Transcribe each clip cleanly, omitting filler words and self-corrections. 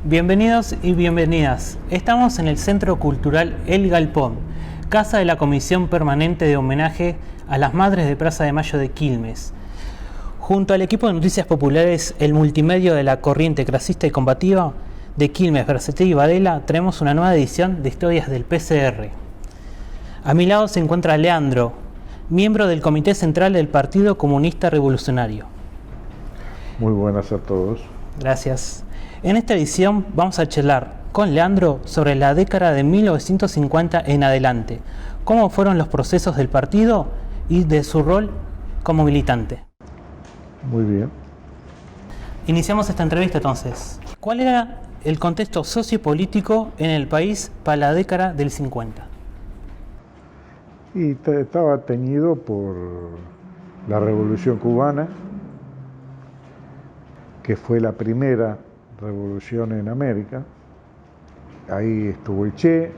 Bienvenidos y bienvenidas. Estamos en el Centro Cultural El Galpón, casa de la Comisión Permanente de Homenaje a las Madres de Plaza de Mayo de Quilmes. Junto al equipo de Noticias Populares, el multimedio de la corriente clasista y combativa de Quilmes, Verceté y Varela, traemos una nueva edición de Historias del PCR. A mi lado se encuentra Leandro, miembro del Comité Central del Partido Comunista Revolucionario. Muy buenas a todos. Gracias. En esta edición vamos a charlar con Leandro sobre la década de 1950 en adelante, cómo fueron los procesos del partido y de su rol como militante. Muy bien. Iniciamos esta entrevista entonces. ¿Cuál era el contexto sociopolítico en el país para la década del 50? Y estaba teñido por la Revolución Cubana, que fue la primera revolución en América. Ahí estuvo el Che,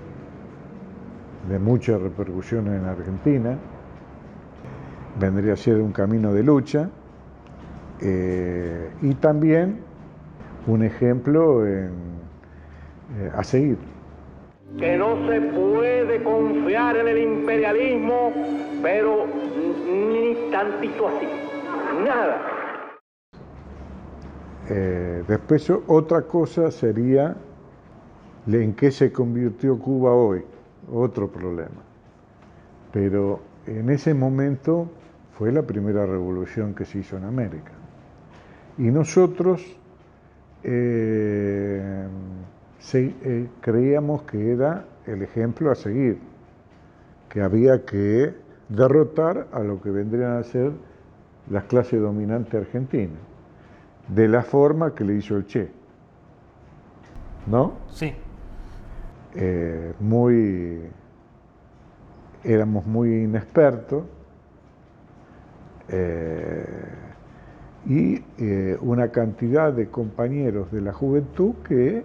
de mucha repercusión en Argentina. Vendría a ser un camino de lucha. Y también un ejemplo a seguir. Que no se puede confiar en el imperialismo, pero ni tantito así, nada. Después otra cosa sería en qué se convirtió Cuba hoy, otro problema. Pero en ese momento fue la revolución que se hizo en América. Y nosotros creíamos que era el ejemplo a seguir, que había que derrotar a lo que vendrían a ser las clases dominantes argentinas, de la forma que le hizo el Che, ¿no? Sí. Éramos muy inexpertos y una cantidad de compañeros de la juventud que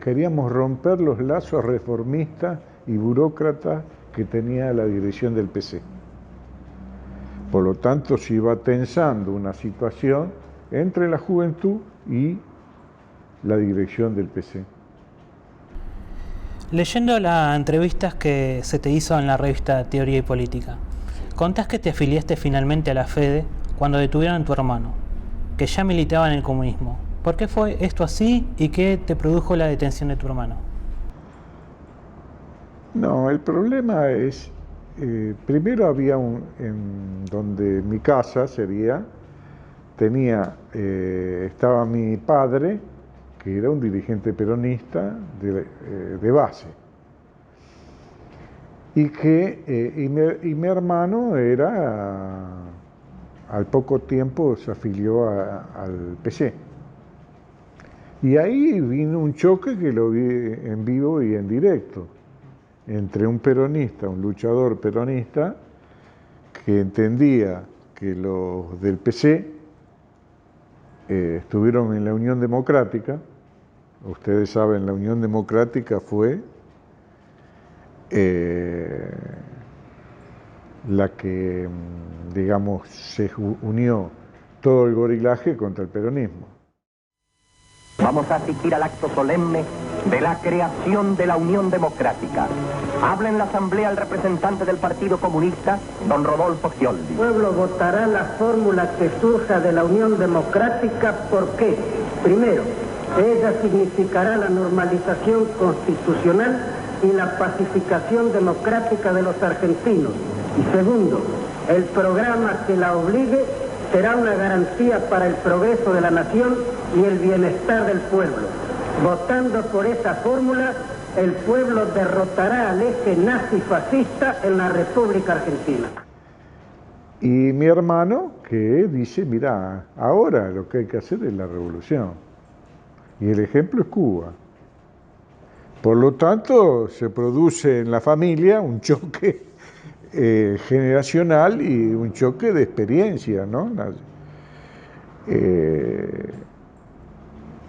queríamos romper los lazos reformistas y burócratas que tenía la dirección del PC. Por lo tanto, se iba tensando una situación entre la juventud y la dirección del PC. Leyendo las entrevistas que se te hizo en la revista Teoría y Política, contás que te afiliaste finalmente a la FEDE cuando detuvieron a tu hermano, que ya militaba en el comunismo. ¿Por qué fue esto así y qué te produjo la detención de tu hermano? No, el problema es, primero había en donde mi casa estaba mi padre, que era un dirigente peronista de base, y mi hermano al poco tiempo se afilió al PC. Y ahí vino un choque que lo vi en vivo y en directo, entre un peronista, un luchador peronista, que entendía que los del PC estuvieron en la Unión Democrática. Ustedes saben, la Unión Democrática fue la que, digamos, se unió todo el gorilaje contra el peronismo. Vamos a asistir al acto solemne de la creación de la Unión Democrática. Habla en la Asamblea el representante del Partido Comunista, don Rodolfo Scioldi. El pueblo votará la fórmula que surja de la Unión Democrática. ¿Por qué? Primero, ella significará la normalización constitucional y la pacificación democrática de los argentinos. Y segundo, el programa que la obligue será una garantía para el progreso de la nación y el bienestar del pueblo. Votando por esa fórmula, el pueblo derrotará al eje nazi-fascista en la República Argentina. Y mi hermano que dice, mira, ahora lo que hay que hacer es la revolución. Y el ejemplo es Cuba. Por lo tanto, se produce en la familia un choque generacional y un choque de experiencia, ¿no?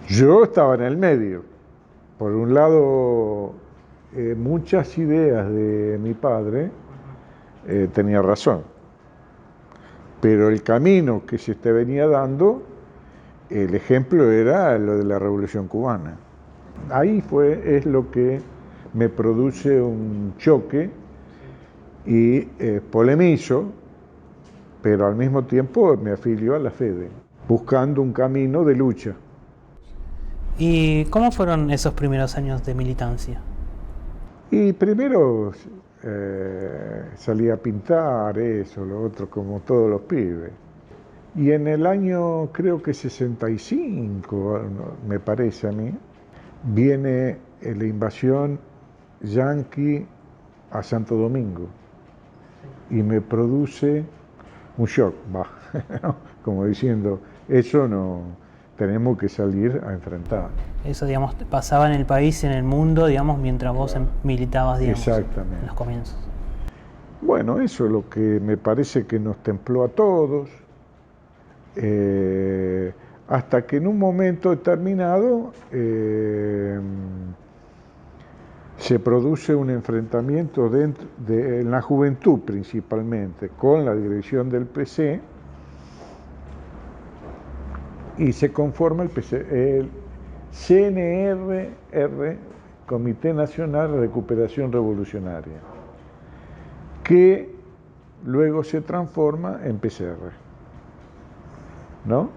Yo estaba en el medio. Por un lado, muchas ideas de mi padre tenía razón. Pero el camino que se te venía dando, el ejemplo era lo de la Revolución Cubana. Ahí es lo que me produce un choque y polemizo, pero al mismo tiempo me afilio a la FEDE, buscando un camino de lucha. ¿Y cómo fueron esos primeros años de militancia? Y primero salí a pintar, eso, lo otro, como todos los pibes. Y en el año, creo que 65, me parece a mí, viene la invasión yanqui a Santo Domingo y me produce un shock, como diciendo, eso no, tenemos que salir a enfrentar. Eso, digamos, pasaba en el país y en el mundo, digamos, mientras vos militabas, digamos, exactamente, en los comienzos. Bueno, eso es lo que me parece que nos templó a todos, hasta que en un momento determinado se produce un enfrentamiento en la juventud principalmente, con la dirección del PC, y se conforma el CNR, Comité Nacional de Recuperación Revolucionaria, que luego se transforma en PCR, ¿no?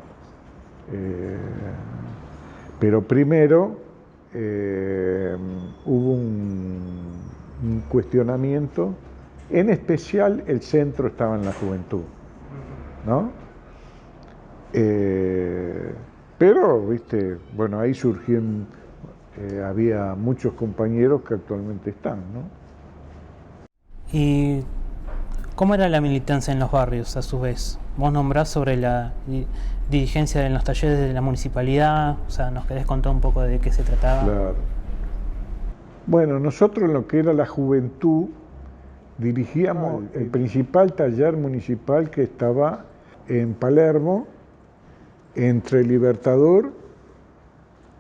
Pero primero hubo un cuestionamiento, en especial el centro estaba en la juventud, ¿no? Pero, viste, bueno, ahí surgió, había muchos compañeros que actualmente están, ¿no? ¿Y cómo era la militancia en los barrios, a su vez? Vos nombrás sobre la dirigencia en los talleres de la municipalidad, o sea, ¿nos querés contar un poco de qué se trataba? Claro. Bueno, nosotros en lo que era la juventud dirigíamos el principal taller municipal que estaba en Palermo, entre el Libertador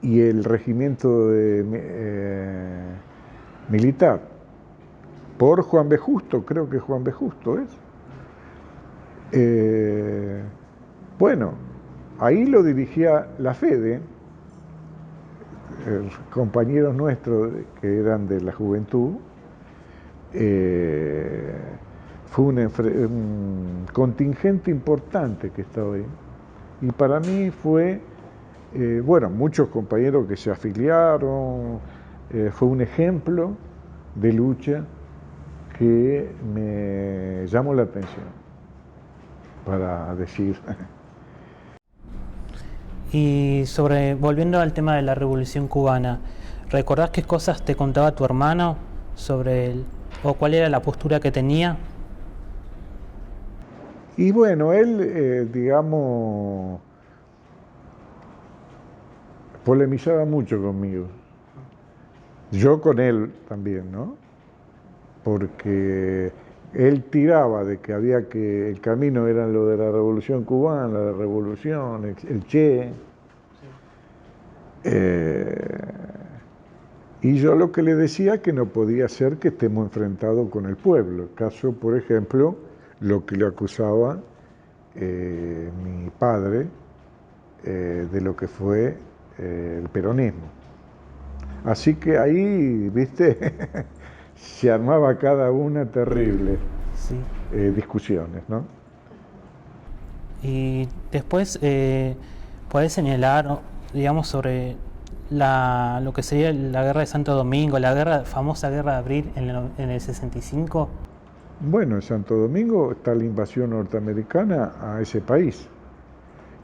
y el regimiento militar, por Juan B. Justo, creo que Juan B. Justo es. Bueno, ahí lo dirigía la FEDE, compañeros nuestros que eran de la juventud. Fue un contingente importante que estaba ahí. Y para mí fue, bueno, muchos compañeros que se afiliaron, fue un ejemplo de lucha que me llamó la atención, para decir. Y volviendo al tema de la Revolución Cubana, ¿recordás qué cosas te contaba tu hermano sobre o cuál era la postura que tenía? Y bueno, él, digamos, polemizaba mucho conmigo. Yo con él también, ¿no? Porque él tiraba de que el camino era lo de la Revolución Cubana, la revolución, el Che. Y yo lo que le decía que no podía ser que estemos enfrentados con el pueblo. Caso, por ejemplo, lo que le acusaba mi padre de lo que fue el peronismo. Así que ahí, viste, se armaba cada una terrible, sí, discusiones, ¿no? Y después, ¿podés señalar, digamos, sobre lo que sería la guerra de Santo Domingo, la famosa guerra de abril en el 65? Bueno, en Santo Domingo está la invasión norteamericana a ese país.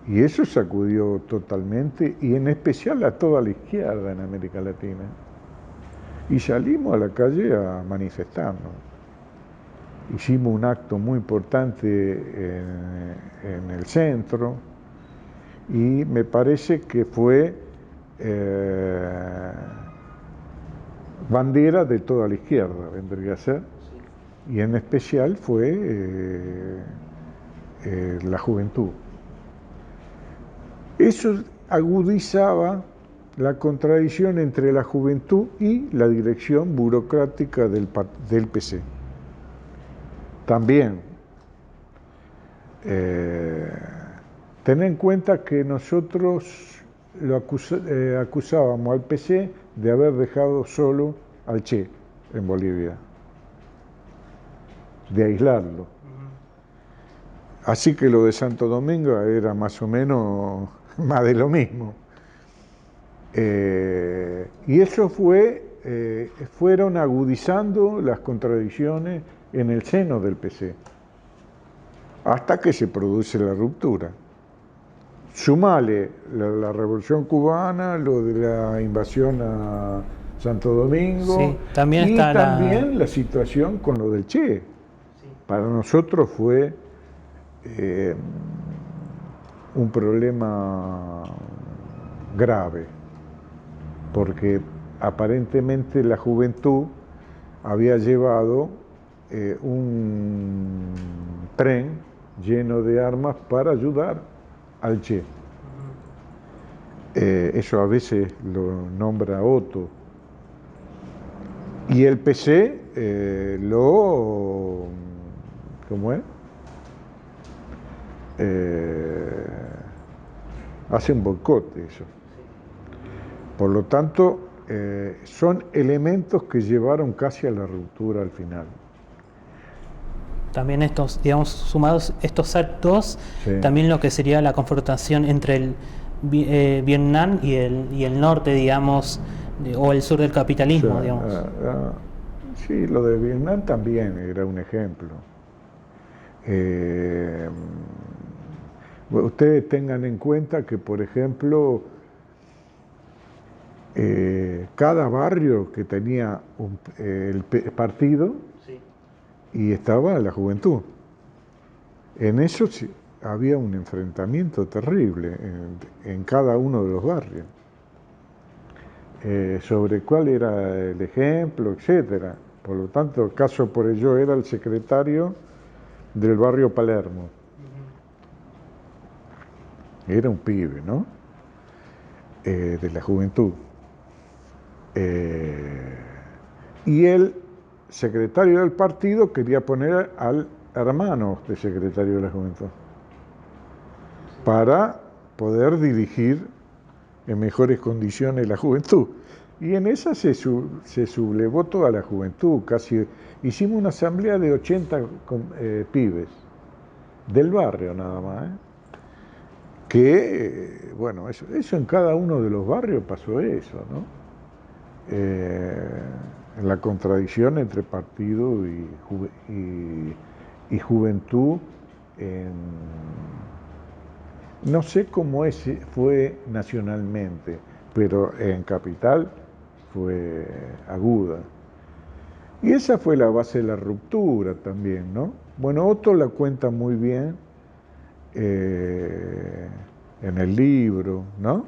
Y eso sacudió totalmente, y en especial a toda la izquierda en América Latina. Y salimos a la calle a manifestarnos. Hicimos un acto muy importante en el centro, y me parece que fue bandera de toda la izquierda, vendría a ser. Y en especial fue la juventud. Eso agudizaba la contradicción entre la juventud y la dirección burocrática del PC. También Ten en cuenta que nosotros acusábamos al PC de haber dejado solo al Che en Bolivia, de aislarlo. Así que lo de Santo Domingo era más o menos más de lo mismo. Y eso fueron agudizando las contradicciones en el seno del PC, hasta que se produce la ruptura. Sumale la Revolución Cubana, lo de la invasión a Santo Domingo, sí, también y está también la situación con lo del Che. Sí. Para nosotros fue un problema grave, porque aparentemente la juventud había llevado un tren lleno de armas para ayudar al Che. Eso a veces lo nombra Otto. Y el PC ¿cómo es? Hace un boicot de eso. Por lo tanto, son elementos que llevaron casi a la ruptura al final. También estos, digamos, sumados estos actos, sí, también lo que sería la confrontación entre el Vietnam y el norte, digamos, o el sur del capitalismo, o sea, digamos. Sí, lo de Vietnam también era un ejemplo. Ustedes tengan en cuenta que, por ejemplo, cada barrio que tenía el partido, sí, y estaba la juventud. En eso sí, había un enfrentamiento terrible en cada uno de los barrios, sobre cuál era el ejemplo, etcétera. Por lo tanto, el caso por ello era el secretario del barrio Palermo. Era un pibe, ¿no? De la juventud. Y el secretario del partido quería poner al hermano de secretario de la juventud para poder dirigir en mejores condiciones la juventud. Y en esa se sublevó toda la juventud. Casi hicimos una asamblea de 80 pibes del barrio nada más, que, bueno, eso en cada uno de los barrios pasó eso, ¿no? En la contradicción entre partido y juventud, no sé cómo fue nacionalmente, pero en Capital fue aguda. Y esa fue la base de la ruptura también, ¿no? Bueno, Otto la cuenta muy bien en el libro, ¿no?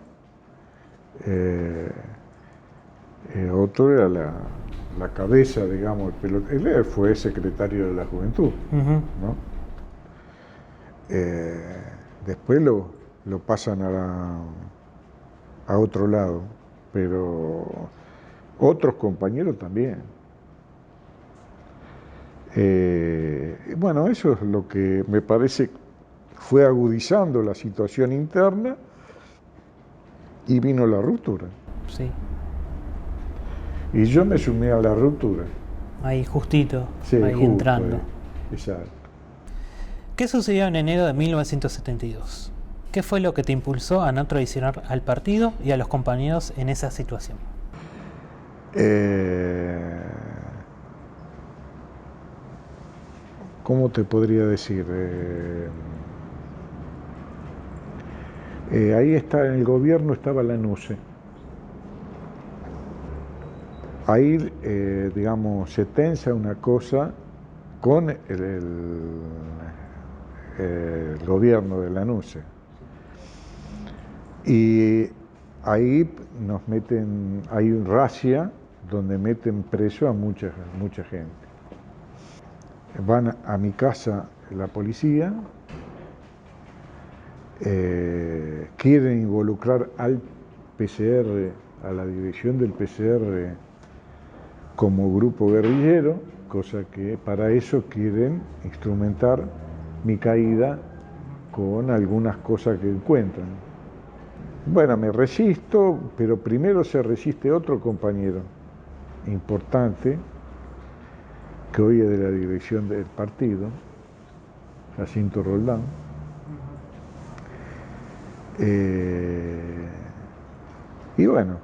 Otto era la cabeza, digamos, él fue secretario de la juventud, ¿no? Después lo pasan a otro lado, pero otros compañeros también. Bueno, eso es lo que me parece fue agudizando la situación interna y vino la ruptura. Sí. Y yo me sumé a la ruptura. Ahí justito, sí, ahí justo, entrando. Exacto. ¿Qué sucedió en enero de 1972? ¿Qué fue lo que te impulsó a no traicionar al partido y a los compañeros en esa situación? ¿Cómo te podría decir? Ahí está, en el gobierno estaba Lanusse. Ahí, digamos, se tensa una cosa con el gobierno de Lanusse. Y ahí nos meten, hay un razzia donde meten preso a mucha gente. Van a mi casa la policía, quieren involucrar al PCR, a la dirección del PCR como grupo guerrillero, cosa que para eso quieren instrumentar mi caída con algunas cosas que encuentran. Bueno, me resisto, pero primero se resiste otro compañero importante, que hoy es de la dirección del partido, Jacinto Roldán. Y bueno,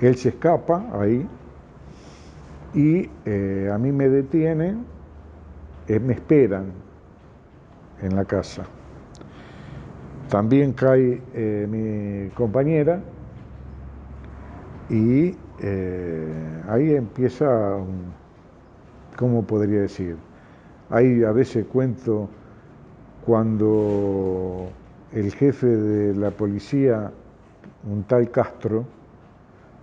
él se escapa ahí y a mí me detienen, me esperan en la casa. También cae mi compañera y ahí empieza, ¿cómo podría decir? Ahí a veces cuento cuando el jefe de la policía, un tal Castro,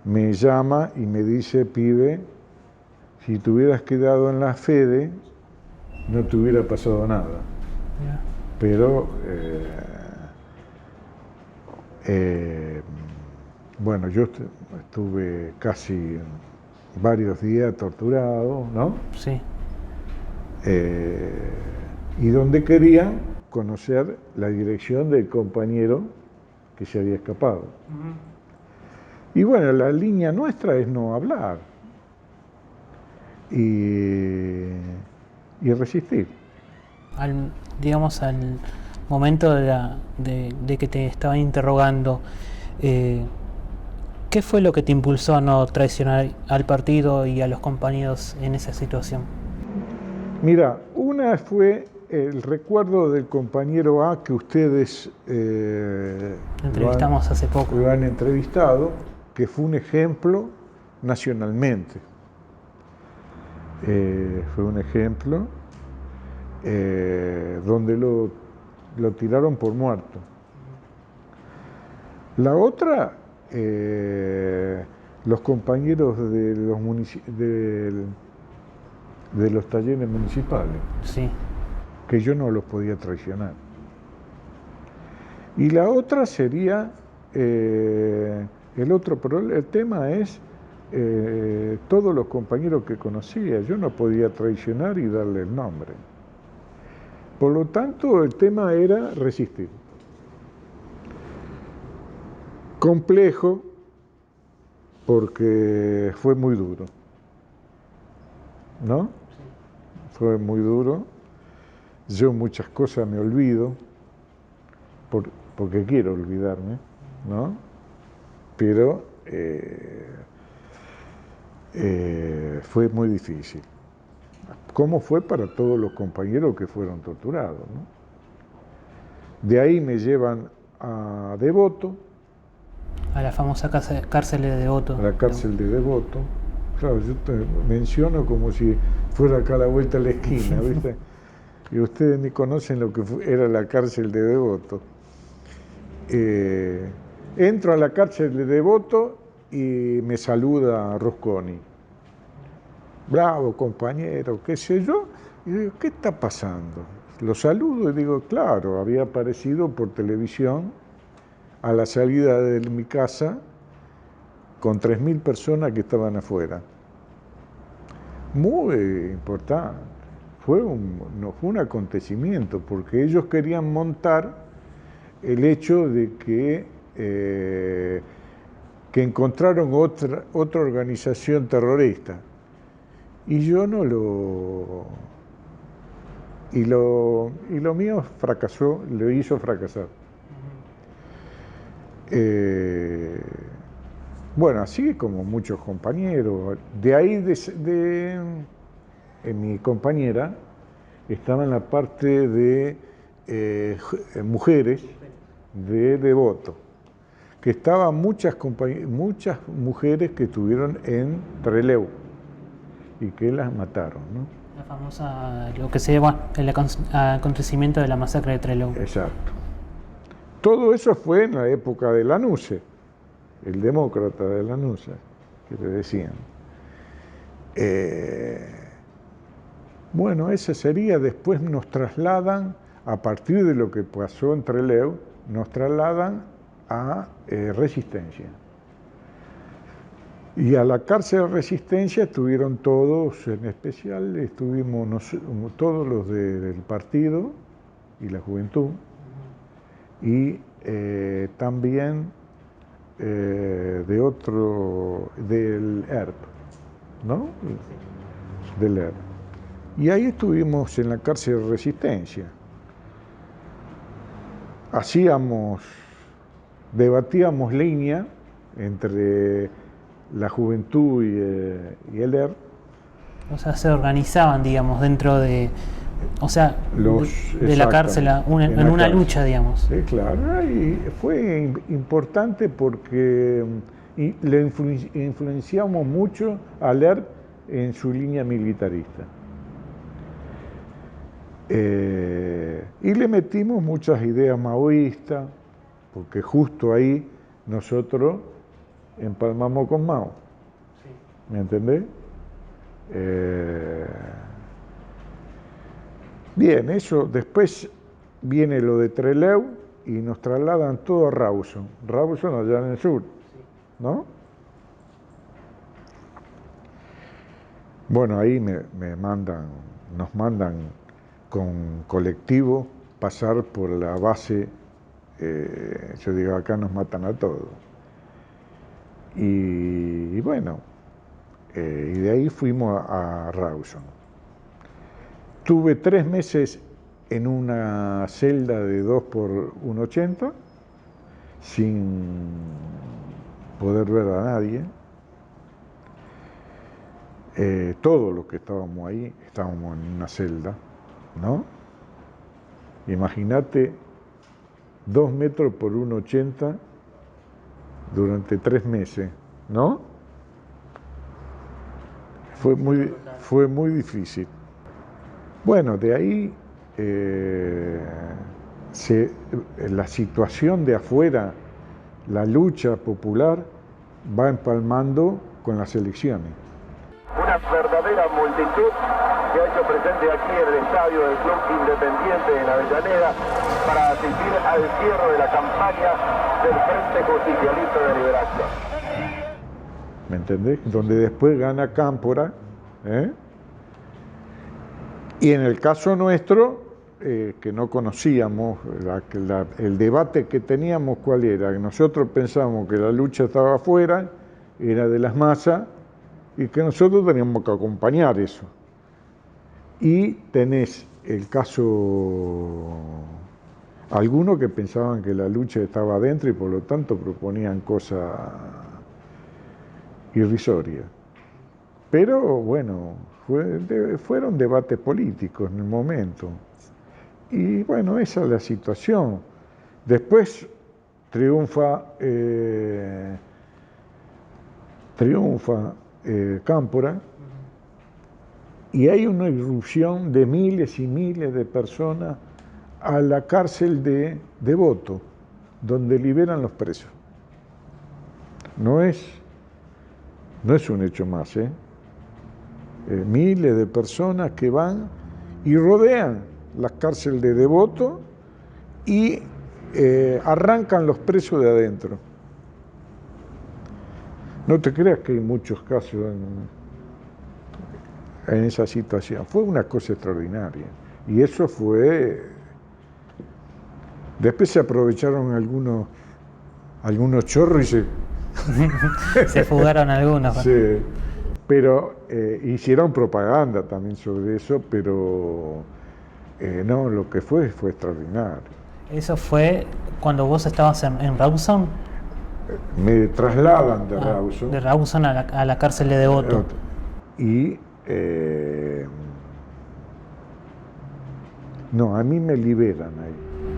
me llama y me dice: pibe, si te hubieras quedado en la Fede, no te hubiera pasado nada. Yeah. Pero, bueno, yo estuve casi varios días torturado, ¿no? Sí. Y donde querían conocer la dirección del compañero que se había escapado. Y bueno, la línea nuestra es no hablar y resistir. Digamos, al momento de que te estaban interrogando, ¿qué fue lo que te impulsó a no traicionar al partido y a los compañeros en esa situación? Mira, una fue el recuerdo del compañero A que ustedes entrevistamos hace poco. Lo han entrevistado, que fue un ejemplo nacionalmente. Fue un ejemplo donde lo tiraron por muerto. La otra, los compañeros de los talleres municipales, sí, que yo no los podía traicionar. Y la otra sería, el tema es todos los compañeros que conocía, yo no podía traicionar y darle el nombre. Por lo tanto, el tema era resistir. Complejo, porque fue muy duro, ¿no? Fue muy duro. Yo muchas cosas me olvido, porque quiero olvidarme, ¿no? Pero fue muy difícil. Como fue para todos los compañeros que fueron torturados, ¿no? De ahí me llevan a Devoto. A la famosa cárcel de Devoto. A la cárcel de Devoto. Claro, yo te menciono como si fuera acá a la vuelta a la esquina, ¿viste? Y ustedes ni conocen lo que era la cárcel de Devoto. Entro a la cárcel de Devoto y me saluda Rosconi. Bravo, compañero, qué sé yo. Y digo, ¿qué está pasando? Lo saludo y digo, claro, había aparecido por televisión a la salida de mi casa con 3.000 personas que estaban afuera. Muy importante. Fue un acontecimiento, porque ellos querían montar el hecho de que encontraron otra organización terrorista. Y yo no lo... Y lo mío fracasó, lo hizo fracasar. Bueno, así como muchos compañeros. De ahí, mi compañera estaba en la parte de mujeres de Devoto, que estaban muchas mujeres que estuvieron en Trelew y que las mataron, ¿no? La famosa, lo que se llama el acontecimiento de la masacre de Trelew. Exacto. Todo eso fue en la época de Lanusse, el demócrata de Lanusse, que le decían. Bueno, ese sería, después nos trasladan, a partir de lo que pasó en Trelew, nos trasladan a Resistencia. Y a la cárcel de Resistencia estuvieron todos, en especial estuvimos todos los del partido y la juventud, y también del ERP, ¿no? Del ERP. Y ahí estuvimos en la cárcel de Resistencia. Debatíamos línea entre la juventud y el ERP. O sea, se organizaban, digamos, dentro de, o sea, de la cárcel en una lucha, digamos. Sí, claro, y fue importante porque le influenciamos mucho al ERP en su línea militarista. Y le metimos muchas ideas maoístas, porque justo ahí nosotros empalmamos con Mao. ¿Me entendés? Bien, eso después viene lo de Trelew y nos trasladan todo a Rawson allá en el sur, ¿no? Bueno, ahí nos mandan con colectivo pasar por la base, yo digo, acá nos matan a todos. Y bueno, y de ahí fuimos a Rawson. Tuve 3 meses en una celda de 2 por 1,80, sin poder ver a nadie. Todos los que estábamos ahí, estábamos en una celda, ¿no? Imagínate 2 metros por 1,80 durante 3 meses, ¿no? Fue muy difícil. Bueno, de ahí la situación de afuera, la lucha popular, va empalmando con las elecciones. Una verdadera multitud se ha hecho presente aquí en el estadio del Club Independiente en Avellaneda para asistir al cierre de la campaña del Frente Justicialista de Liberación. ¿Me entendés? Donde después gana Cámpora, Y en el caso nuestro, que no conocíamos, el debate que teníamos, ¿cuál era? Nosotros pensábamos que la lucha estaba afuera, era de las masas, y que nosotros teníamos que acompañar eso. Y tenés el caso, algunos que pensaban que la lucha estaba adentro y por lo tanto proponían cosas irrisorias. Pero bueno, fueron debates políticos en el momento. Y bueno, esa es la situación. Después triunfa Cámpora, y hay una irrupción de miles y miles de personas a la cárcel de Devoto, donde liberan los presos. No es un hecho más, miles de personas que van y rodean la cárcel de Devoto y arrancan los presos de adentro. No te creas que hay muchos casos en esa situación. Fue una cosa extraordinaria. Y eso fue... Después se aprovecharon algunos chorros y se fugaron algunos. Sí, pero hicieron propaganda también sobre eso, pero no, lo que fue extraordinario. ¿Eso fue cuando vos estabas en Rawson? Me trasladan de Rawson. De Rawson a la cárcel de Devoto. Y no, a mí me liberan ahí.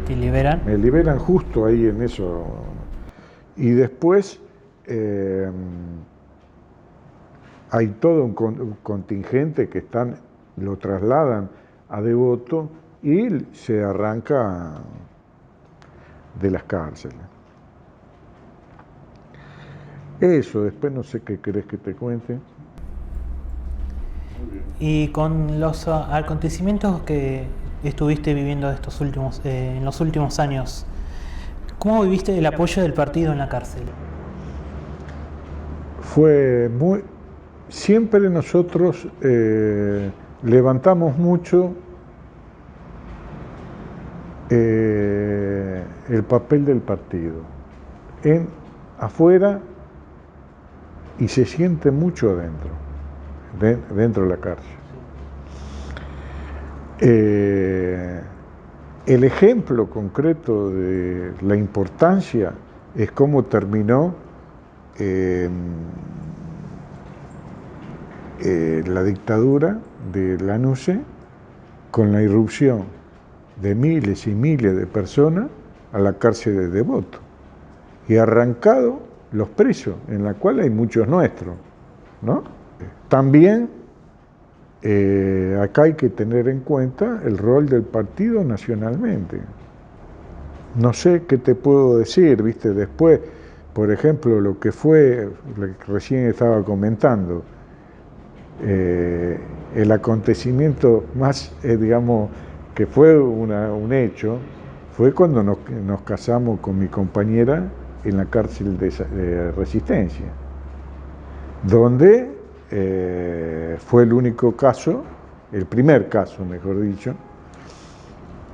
¿Te liberan? Me liberan justo ahí en eso. Y después hay todo un contingente que lo trasladan a Devoto y se arranca de las cárceles. Eso, después no sé qué querés que te cuente. Y con los acontecimientos que estuviste viviendo en los últimos años, ¿cómo viviste el apoyo del partido en la cárcel? Siempre nosotros levantamos mucho el papel del partido afuera, y se siente mucho adentro, dentro de la cárcel. El ejemplo concreto de la importancia es cómo terminó la dictadura de Lanusse con la irrupción de miles y miles de personas a la cárcel de Devoto y arrancado los presos, en la cual hay muchos nuestros, ¿no? También acá hay que tener en cuenta el rol del partido nacionalmente. No sé qué te puedo decir, ¿viste? Después, por ejemplo, lo que fue, lo que recién estaba comentando, el acontecimiento más, digamos, que fue un hecho, fue cuando nos casamos con mi compañera en la cárcel de Resistencia, donde fue el único caso, el primer caso, mejor dicho,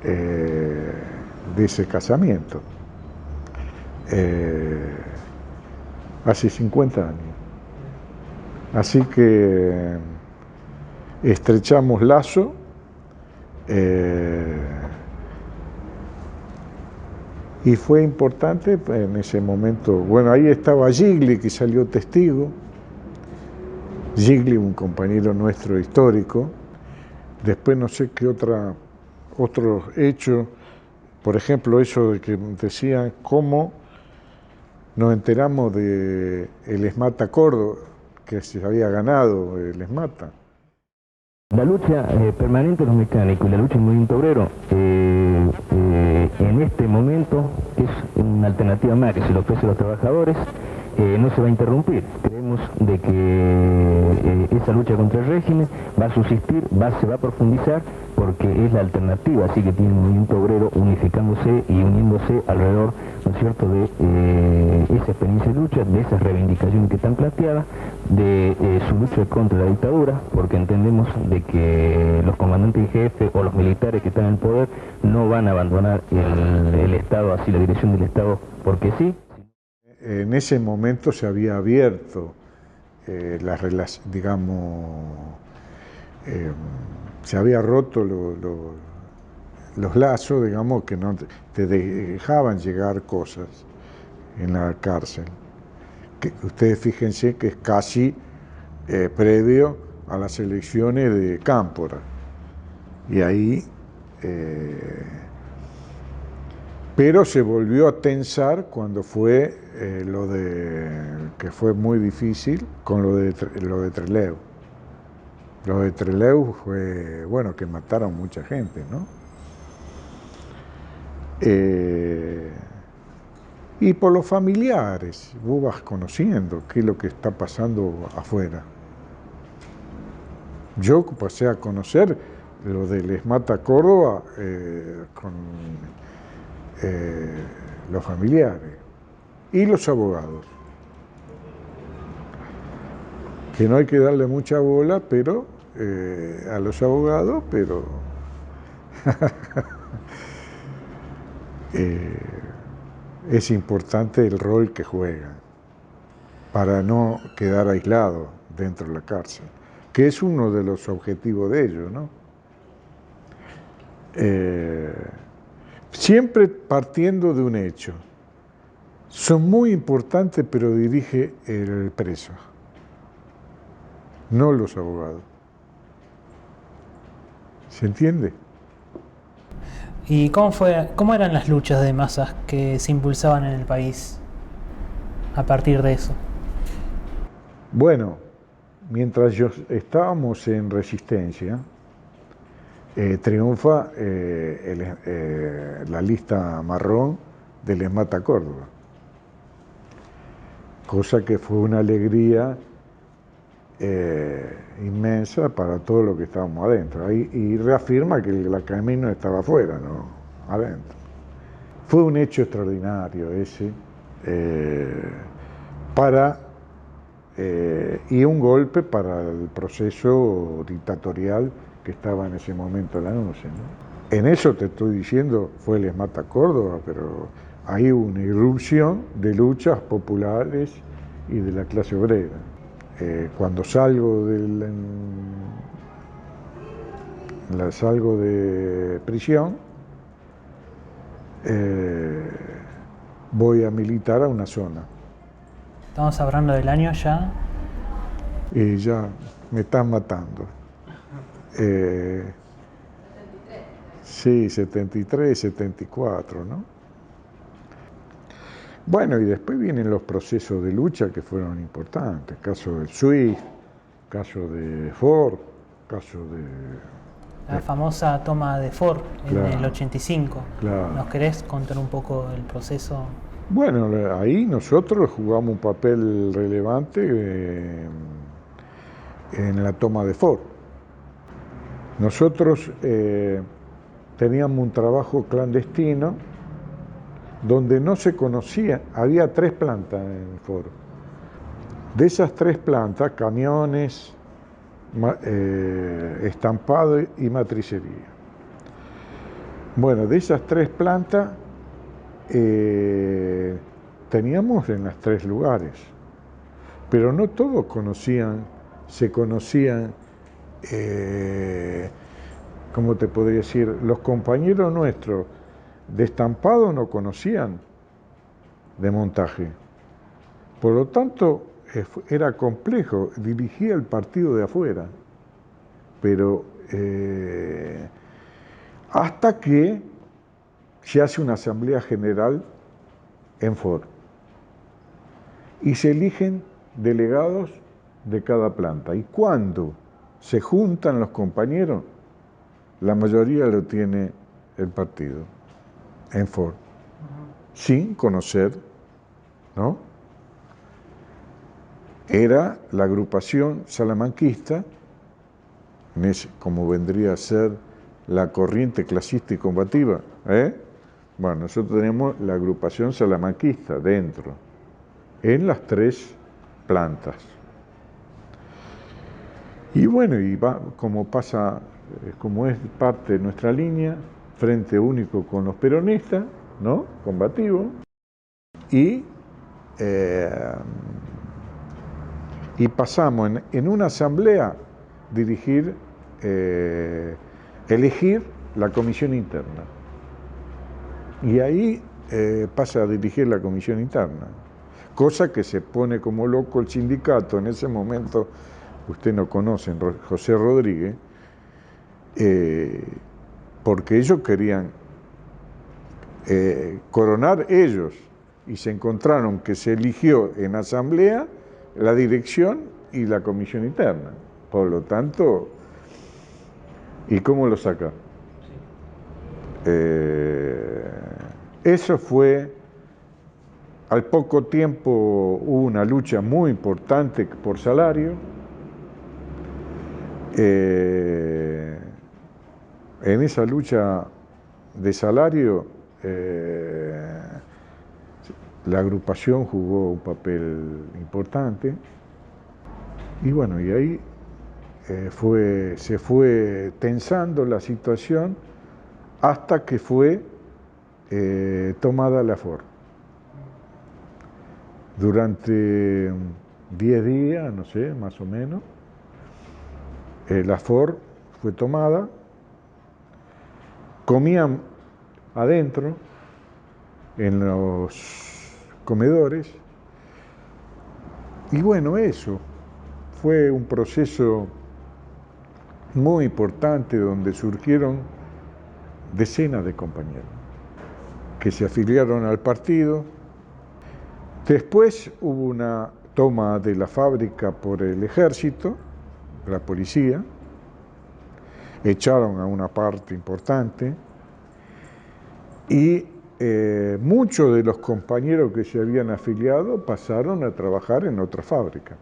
de ese casamiento, hace 50 años. Así que estrechamos lazo, y fue importante en ese momento. Bueno, ahí estaba Gigli, que salió testigo. Gigli, un compañero nuestro histórico. Después no sé qué otros hechos, por ejemplo, eso de que decían cómo nos enteramos de el ESMATA Córdoba, que se había ganado el ESMATA. La lucha permanente de los mecánicos y la lucha del movimiento obrero en este momento es una alternativa más que se le ofrece a los trabajadores, no se va a interrumpir. Creemos de que esa lucha contra el régimen va a subsistir, se va a profundizar, porque es la alternativa, así que tiene el movimiento obrero unificándose y uniéndose alrededor, ¿no es cierto?, de esa experiencia de lucha, de esas reivindicaciones que están planteadas, de su lucha contra la dictadura, porque entendemos de que los comandantes en jefe o los militares que están en el poder no van a abandonar el Estado, así la dirección del Estado, porque sí. En ese momento se había abierto digamos, se había roto los lazos, digamos, que no te dejaban llegar cosas en la cárcel. Que ustedes fíjense que es casi previo a las elecciones de Cámpora. Y ahí, pero se volvió a tensar cuando fue que fue muy difícil con lo de Trelew. Lo de Trelew fue, bueno, que mataron mucha gente, ¿no? Y por los familiares, vos vas conociendo qué es lo que está pasando afuera. Yo pasé a conocer lo del ESMATA Córdoba con los familiares y los abogados. Que no hay que darle mucha bola, pero a los abogados, pero es importante el rol que juegan para no quedar aislado dentro de la cárcel, que es uno de los objetivos de ellos, ¿no? Siempre partiendo de un hecho. Son muy importantes, pero dirige el preso, no los abogados. ¿Se entiende? ¿Y cómo eran las luchas de masas que se impulsaban en el país a partir de eso? Bueno, mientras estábamos en Resistencia, triunfa la lista marrón del ESMATA Córdoba, cosa que fue una alegría inmensa para todo lo que estábamos adentro. Y reafirma que el camino estaba afuera, no adentro. Fue un hecho extraordinario ese, y un golpe para el proceso dictatorial que estaba en ese momento en Lanusse, ¿no? En eso te estoy diciendo, fue el ESMATA Córdoba, pero hay una irrupción de luchas populares y de la clase obrera. Cuando salgo de prisión, voy a militar a una zona. Estamos hablando del año ya. Y ya me están matando. Sí, 73, 74, ¿no? Bueno, y después vienen los procesos de lucha que fueron importantes. Caso del SWIFT, caso de Ford, caso de... La famosa toma de Ford Claro. en el 85. Claro. ¿Nos querés contar un poco el proceso? Bueno, ahí nosotros jugamos un papel relevante en la toma de Ford. Nosotros teníamos un trabajo clandestino donde no se conocía, había 3 plantas en Ford. De esas 3 plantas, camiones, estampado y matricería. Bueno, de esas 3 plantas teníamos en los 3 lugares, pero no todos se conocían, ¿cómo te podría decir? Los compañeros nuestros de estampado no conocían de montaje. Por lo tanto, era complejo, dirigía el partido de afuera, pero hasta que se hace una asamblea general en Ford y se eligen delegados de cada planta. Y cuando se juntan los compañeros, la mayoría lo tiene el partido en Ford, sin conocer, ¿no? Era la agrupación salamanquista, como vendría a ser la corriente clasista y combativa, Bueno, nosotros tenemos la agrupación salamanquista dentro, en las 3 plantas. Y bueno, como es parte de nuestra línea, frente único con los peronistas, ¿no? Combativo, y pasamos en una asamblea elegir la comisión interna. Y ahí pasa a dirigir la comisión interna, cosa que se pone como loco el sindicato en ese momento. Usted no conoce, José Rodríguez, porque ellos querían coronar ellos, y se encontraron que se eligió en asamblea la dirección y la comisión interna. Por lo tanto, ¿y cómo lo saca? Eso fue, al poco tiempo hubo una lucha muy importante por salario. En esa lucha de salario, la agrupación jugó un papel importante. Y bueno, y ahí se fue tensando la situación hasta que fue tomada la Ford. Durante 10 días, no sé, más o menos, la Ford fue tomada, comían adentro, en los comedores, y bueno, eso fue un proceso muy importante donde surgieron decenas de compañeros que se afiliaron al partido. Después hubo una toma de la fábrica por el ejército, la policía, echaron a una parte importante y muchos de los compañeros que se habían afiliado pasaron a trabajar en otra fábrica.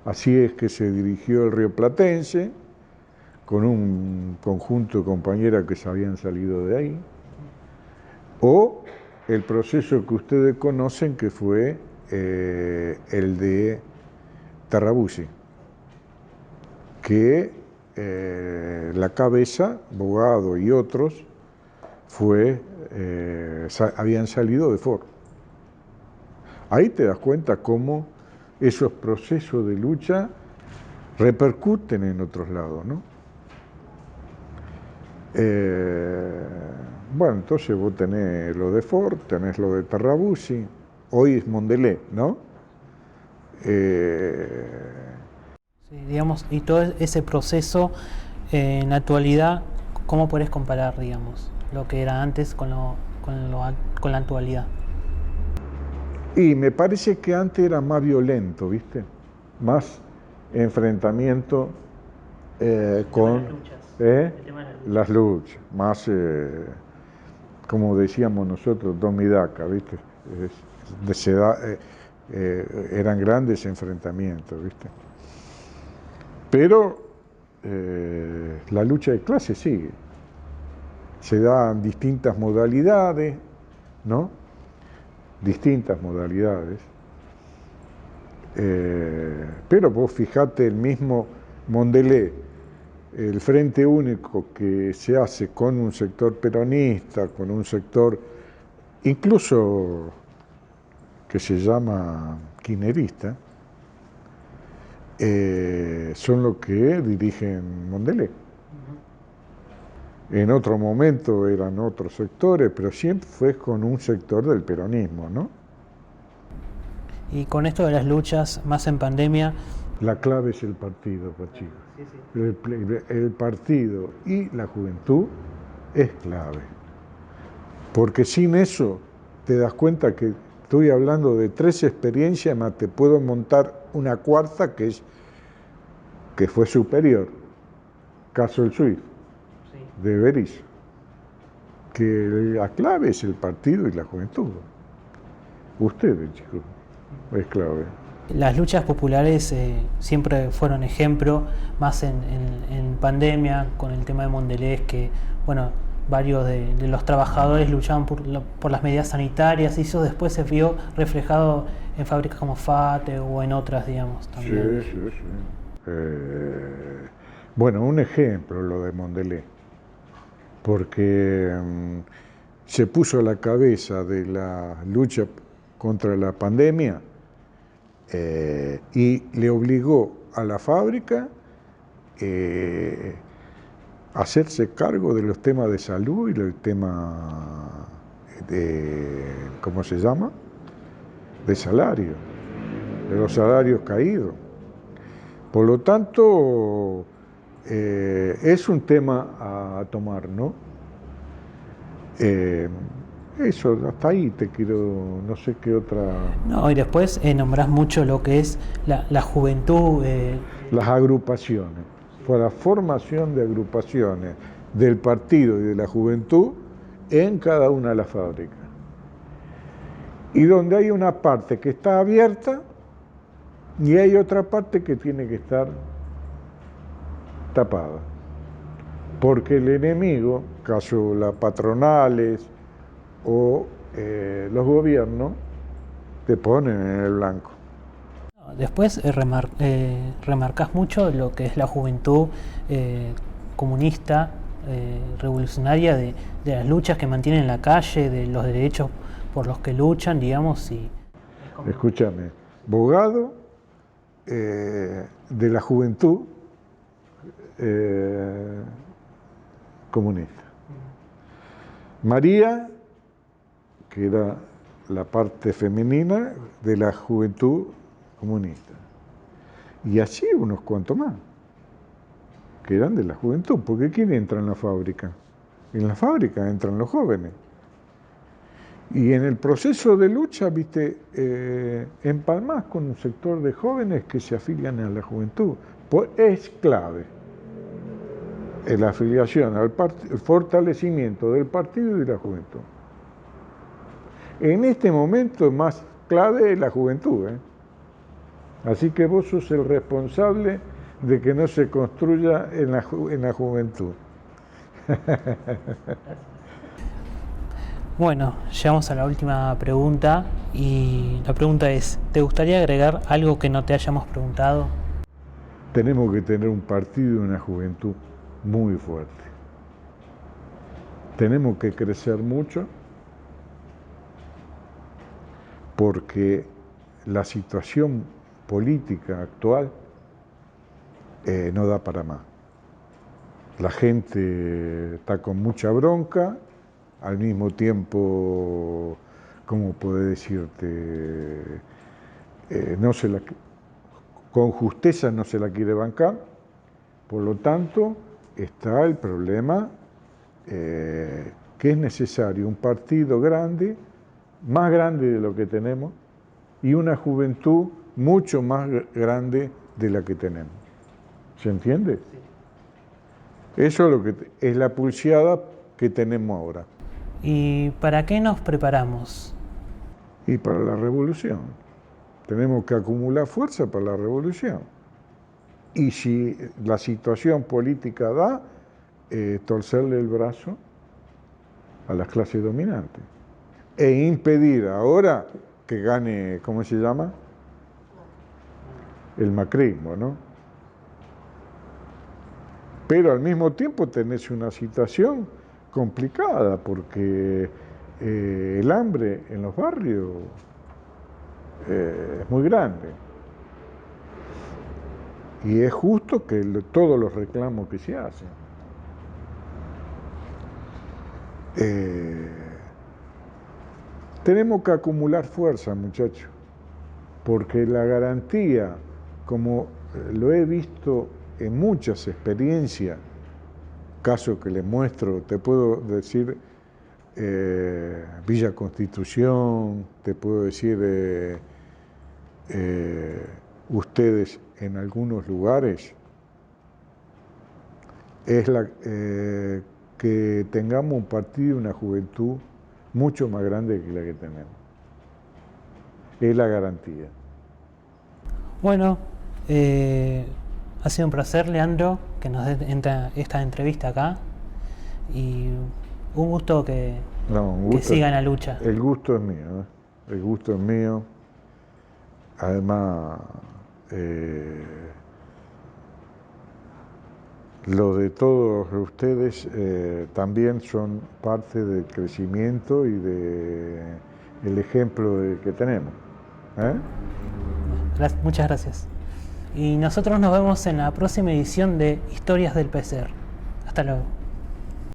Así es que se dirigió el rioplatense con un conjunto de compañeras que se habían salido de ahí, o el proceso que ustedes conocen, que fue el de Tarrabusi, que la cabeza, Bogado y otros, habían salido de Ford. Ahí te das cuenta cómo esos procesos de lucha repercuten en otros lados, ¿no? Bueno, entonces vos tenés lo de Ford, tenés lo de Terrabuzzi, hoy es Mondelez, ¿no? Sí, digamos, y todo ese proceso en la actualidad, ¿cómo podés comparar, digamos, lo que era antes con la actualidad? Y me parece que antes era más violento, ¿viste? Más enfrentamiento con las luchas, más, como decíamos nosotros, Domidaca, ¿viste? Eran grandes enfrentamientos, ¿viste? Pero la lucha de clases sigue. Se dan distintas modalidades, ¿no? Distintas modalidades. Pero vos fijate el mismo Mondelez, el frente único que se hace con un sector peronista, con un sector incluso que se llama kirchnerista, son los que dirigen Mondelez. En otro momento eran otros sectores, pero siempre fue con un sector del peronismo, ¿no? Y con esto de las luchas, más en pandemia... La clave es el partido, Pachico. Sí. El partido y la juventud es clave. Porque sin eso te das cuenta que estoy hablando de 3 experiencias, más te puedo montar una cuarta que fue superior. Caso el Swift, de Berizzo. Que la clave es el partido y la juventud. Ustedes, chicos, es clave. Las luchas populares siempre fueron ejemplo, más en pandemia, con el tema de Mondelez, que, bueno, varios de los trabajadores luchaban por las medidas sanitarias, y eso después se vio reflejado en fábricas como FATE o en otras, digamos, también. Sí. Bueno, un ejemplo lo de Mondelez, porque se puso a la cabeza de la lucha contra la pandemia y le obligó a la fábrica a hacerse cargo de los temas de salud y los temas de, ¿cómo se llama?, de salario, de los salarios caídos. Por lo tanto, es un tema a tomar, ¿no? Eso, hasta ahí te quiero, no sé qué otra... No, y después nombrás mucho lo que es la juventud. Las agrupaciones, fue la formación de agrupaciones del partido y de la juventud en cada una de las fábricas. Y donde hay una parte que está abierta y hay otra parte que tiene que estar tapada. Porque el enemigo, caso las patronales o los gobiernos, te ponen en el blanco. Después remarcas mucho lo que es la juventud comunista, revolucionaria, de las luchas que mantienen en la calle, de los derechos por los que luchan, digamos. Y escúchame, Bogado, de la juventud comunista. María, que era la parte femenina de la juventud comunista. Y así unos cuantos más, que eran de la juventud, porque ¿quién entra en la fábrica? En la fábrica entran los jóvenes. Y en el proceso de lucha, viste, empalmás con un sector de jóvenes que se afilian a la juventud. Pues es clave la afiliación al el fortalecimiento del partido y de la juventud. En este momento más clave es la juventud, ¿eh? Así que vos sos el responsable de que no se construya en la juventud. Bueno, llegamos a la última pregunta, y la pregunta es, ¿te gustaría agregar algo que no te hayamos preguntado? tenemos que tener un partido y una juventud muy fuerte. Tenemos que crecer mucho porque la situación política actual no da para más. La gente está con mucha bronca, al mismo tiempo, ¿cómo puedo decirte? Con justeza no se la quiere bancar, por lo tanto está el problema que es necesario un partido grande, más grande de lo que tenemos, y una juventud mucho más grande de la que tenemos. ¿Se entiende? Sí. Eso es lo que es la pulseada que tenemos ahora. ¿Y para qué nos preparamos? Y para la revolución. Tenemos que acumular fuerza para la revolución. Y si la situación política da, torcerle el brazo a las clases dominantes. E impedir ahora que gane, ¿cómo se llama? El macrismo, ¿no? Pero al mismo tiempo tenés una situación complicada porque el hambre en los barrios es muy grande. Y es justo que todos los reclamos que se hacen. Tenemos que acumular fuerza, muchachos, porque la garantía, como lo he visto en muchas experiencias, caso que les muestro, te puedo decir Villa Constitución, te puedo decir ustedes en algunos lugares, es que tengamos un partido y una juventud mucho más grande que la que tenemos. Es la garantía. Bueno, ha sido un placer, Leandro, que nos dé esta entrevista acá. Y un gusto que siga en la lucha. El gusto es mío, el gusto es mío. Además, lo de todos ustedes también son parte del crecimiento y del ejemplo que tenemos. Muchas gracias. Y nosotros nos vemos en la próxima edición de Historias del PCR. Hasta luego.